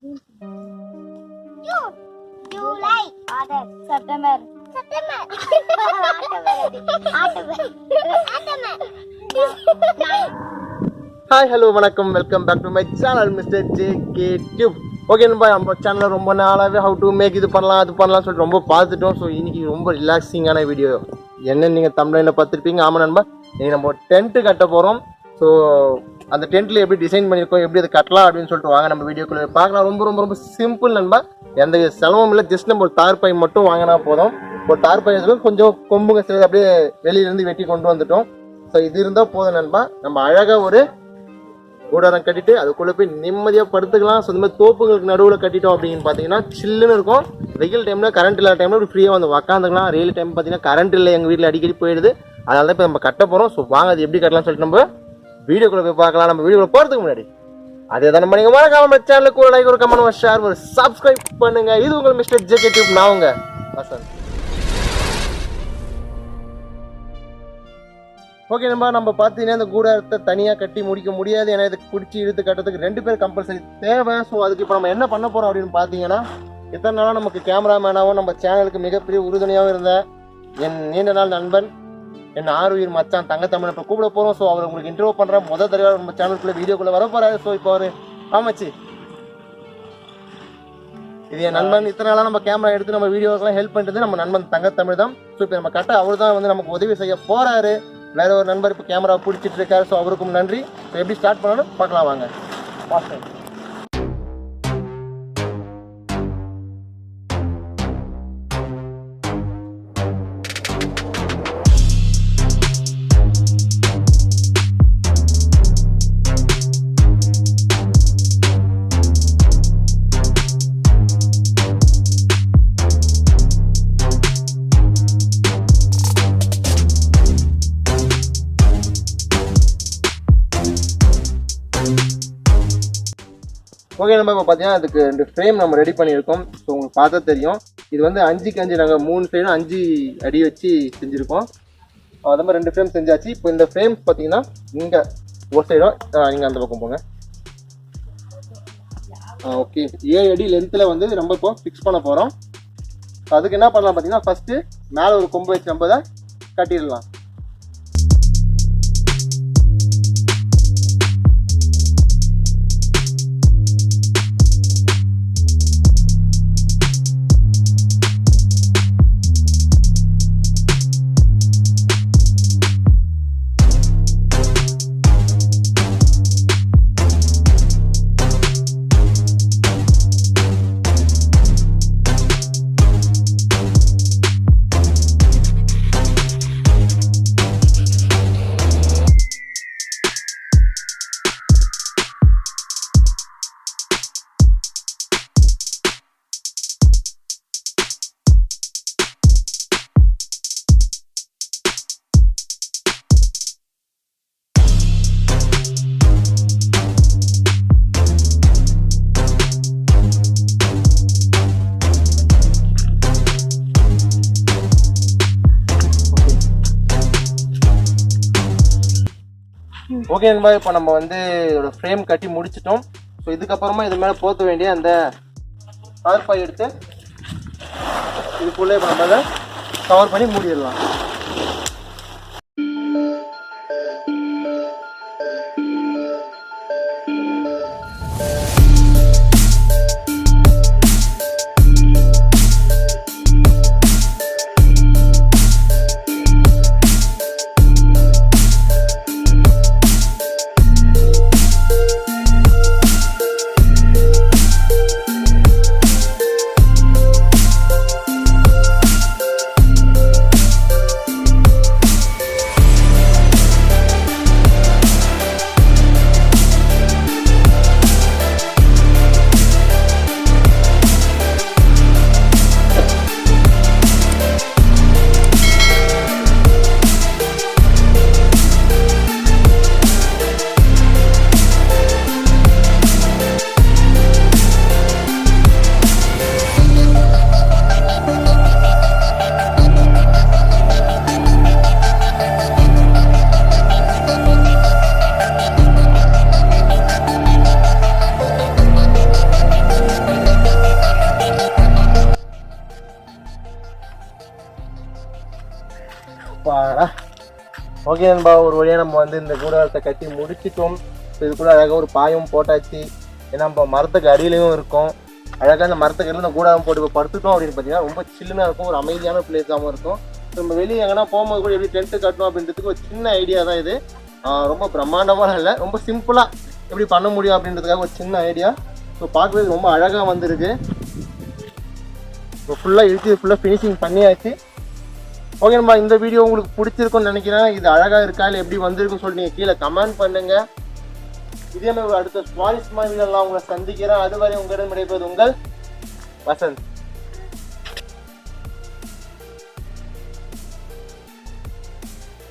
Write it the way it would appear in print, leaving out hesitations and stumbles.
June, July, August, September. Hi hello வணக்கம், welcome back to my channel mister JK tube. Okay நண்பா, நம்ம சேனலில் ரொம்ப நாளாகவே ஹவு டு மேக் இது பண்ணலாம் அது பண்ணலாம்னு சொல்லிட்டு ரொம்ப பார்த்துட்டோம். ஸோ இன்றைக்கி ரொம்ப ரிலாக்ஸிங்கான வீடியோ. என்ன நீங்கள் தமிழில் பார்த்துருப்பீங்க. ஆமாம் நண்பா, இன்றைக்கி நம்ம டென்ட்டு கட்ட போகிறோம். ஸோ அந்த டென்ட்டில் எப்படி டிசைன் பண்ணியிருக்கோம், எப்படி அதை கட்டலாம் அப்படின்னு சொல்லிட்டு வாங்க நம்ம வீடியோக்குள்ளே பார்க்கலாம். ரொம்ப ரொம்ப ரொம்ப சிம்பிள் நண்பா, எந்த செலவும் இல்லை. ஜஸ்ட் நம்ம ஒரு தார்பாய் மட்டும் வாங்கினா போதும். ஒரு தார்பாய் கொஞ்சம் கொம்புங்க சிலது அப்படியே வெளியிலேருந்து வெட்டி கொண்டு வந்துட்டோம். ஸோ இது இருந்தால் போதும் நண்பா, நம்ம அழகாக ஒரு கூடாரம் கட்டிட்டு அதுக்குள்ளே போய் நிம்மதியாக படுத்துக்கலாம். ஸோ இந்த மாதிரி தோப்புங்களுக்கு நடுவில் கட்டிட்டோம் அப்படின்னு பார்த்தீங்கன்னா சில்லுன்னு இருக்கும். வெயில் டைமில் கரண்ட் இல்லாத டைமில் ஒரு ஃப்ரீயாக வந்து உக்காந்துக்கலாம். ரெயில் டைம் பார்த்தீங்கன்னா கரண்ட் இல்லை, எங்கள் வீட்டில் அடிக்கடி போயிடுது. அதனால தான் இப்போ நம்ம கட்ட போகிறோம். ஸோ வாங்க அது எப்படி கட்டலாம்னு சொல்லிட்டு நம்ம வீடியோக்குள்ளே போய் பார்க்கலாம். நம்ம வீடியோக்குள்ளே போகிறதுக்கு முன்னாடி அதே தான் நம்ம நீங்கள் மறக்காம நம்ம சேனலுக்கு ஒரு லைக், ஒரு கமெண்ட், ஒரு ஷேர், ஒரு சப்ஸ்கிரைப் பண்ணுங்க. இது உங்கள் மிஸ்டர் ஜேகே டியூப். நான் உங்க வசந்த். ஓகே நம்ம பார்த்தீங்கன்னா இந்த கூடாரத்தை தனியாக கட்டி முடிக்க முடியாது. ஏன்னா இதுக்கு பிடிச்சி இழுத்து கட்டுறதுக்கு 2 பேர் கம்பல்சரி தேவை. ஸோ அதுக்கு இப்போ நம்ம என்ன பண்ண போகிறோம் அப்படின்னு பார்த்தீங்கன்னா, இத்தனை நாளாக நமக்கு கேமராமேனாகவும் நம்ம சேனலுக்கு மிகப்பெரிய உறுதுணையாகவும் இருந்த என் நீண்ட நாள் நண்பன், என் ஆறுயிர் மச்சான் தங்கத்தமிழ் இப்போ கூப்பிட போகிறோம். ஸோ அவர் உங்களுக்கு இன்டர்வியூ பண்ணுறேன். முதல் தடவை நம்ம சேனலுக்குள்ளே வீடியோக்குள்ளே வர போகிறாரு. ஸோ இப்போ அவர் ஆமாச்சி, இது என் நண்பன். இத்தனை நாளாக நம்ம கேமரா எடுத்து நம்ம வீடியோக்கெல்லாம் ஹெல்ப் பண்ணிட்டு நம்ம நண்பன் தங்கத்தமிழ் தான். ஸோ இப்போ நம்ம கட்ட அவர் தான் வந்து நமக்கு உதவி செய்ய போகிறாரு. வேற ஒரு நண்பர் இப்போ கேமரா பிடிச்சிட்டு இருக்காரு. ஸோ அவருக்கும் நன்றி. ஸோ எப்படி ஸ்டார்ட் பண்ணணும் பார்க்கலாம் வாங்க. ஓகே நம்ம இப்போ பார்த்தீங்கன்னா அதுக்கு 2 ஃப்ரேம் நம்ம ரெடி பண்ணியிருக்கோம். ஸோ உங்களுக்கு பார்த்தா தெரியும், இது வந்து 5க்கு 5 நாங்கள் 3 சைடும் 5 அடி வச்சு செஞ்சுருக்கோம். அது மாதிரி 2 ஃப்ரேம் செஞ்சாச்சு. இப்போ இந்த ஃப்ரேம் பார்த்தீங்கன்னா இங்கே ஒரு சைடும் நீங்கள் அந்த பக்கம் போங்க. ஓகே, 7 அடி லென்த்தில் வந்து நம்ம இப்போ ஃபிக்ஸ் பண்ண போகிறோம். அதுக்கு என்ன பண்ணலாம் பார்த்தீங்கன்னா, ஃபஸ்ட்டு மேலே ஒரு கொம்பு வச்சு நம்ம அதை கட்டிடலாம். ஓகே நண்பா, இப்போ நம்ம வந்து இதோட ஃப்ரேம் கட்டி முடிச்சிட்டோம். ஸோ இதுக்கப்புறமா இது மேலே போற்ற வேண்டிய அந்த தார்பாய் எடுத்து இதுக்குள்ளே இப்போ நம்ம அதை கவர் பண்ணி மூடிடலாம். ஓகே நண்பா, ஒரு வழியாக நம்ம வந்து இந்த கூடாரத்தை கட்டி முடிச்சிட்டோம். இதுக்குள்ள அழகாக ஒரு பாயும் போட்டாச்சு. ஏன்னா நம்ம மரத்துக்கு அடியிலையும் இருக்கும். அழகாக அந்த மரத்துக்கு அடியில் இந்த கூடாரம் போட்டு இப்போ படுத்துட்டோம் அப்படின்னு பார்த்தீங்கன்னா ரொம்ப சில்லுனா இருக்கும், ஒரு அமைதியான பிளேஸாகவும் இருக்கும். நம்ம வெளியே எங்கன்னா போகும்போது கூட எப்படி டென்ட்டு கட்டணும் அப்படின்றதுக்கு ஒரு சின்ன ஐடியா தான் இது. ரொம்ப பிரம்மாண்டமாக இல்லை, ரொம்ப சிம்பிளாக எப்படி பண்ண முடியும் அப்படின்றதுக்காக ஒரு சின்ன ஐடியா. ஸோ பார்க்குறது ரொம்ப அழகாக வந்திருக்கு. இப்போ ஃபுல்லாக இழுத்து ஃபுல்லாக ஃபினிஷிங் பண்ணியாச்சு. ஓகே நண்பா, இந்த வீடியோ உங்களுக்கு பிடிச்சிருக்குன்னு நினைக்கிறேன். இது அழகாக இருக்கா இல்லை எப்படி வந்திருக்குன்னு சொல்லிட்டு நீங்கள் கீழே கமெண்ட் பண்ணுங்கள். இதே மாதிரி அடுத்த சுவாரஸ்யமான வீடியோலாம் உங்களை சந்திக்கிறேன். அதுவரை உங்களிடம் விடைபெறுவது உங்கள் வசந்த்.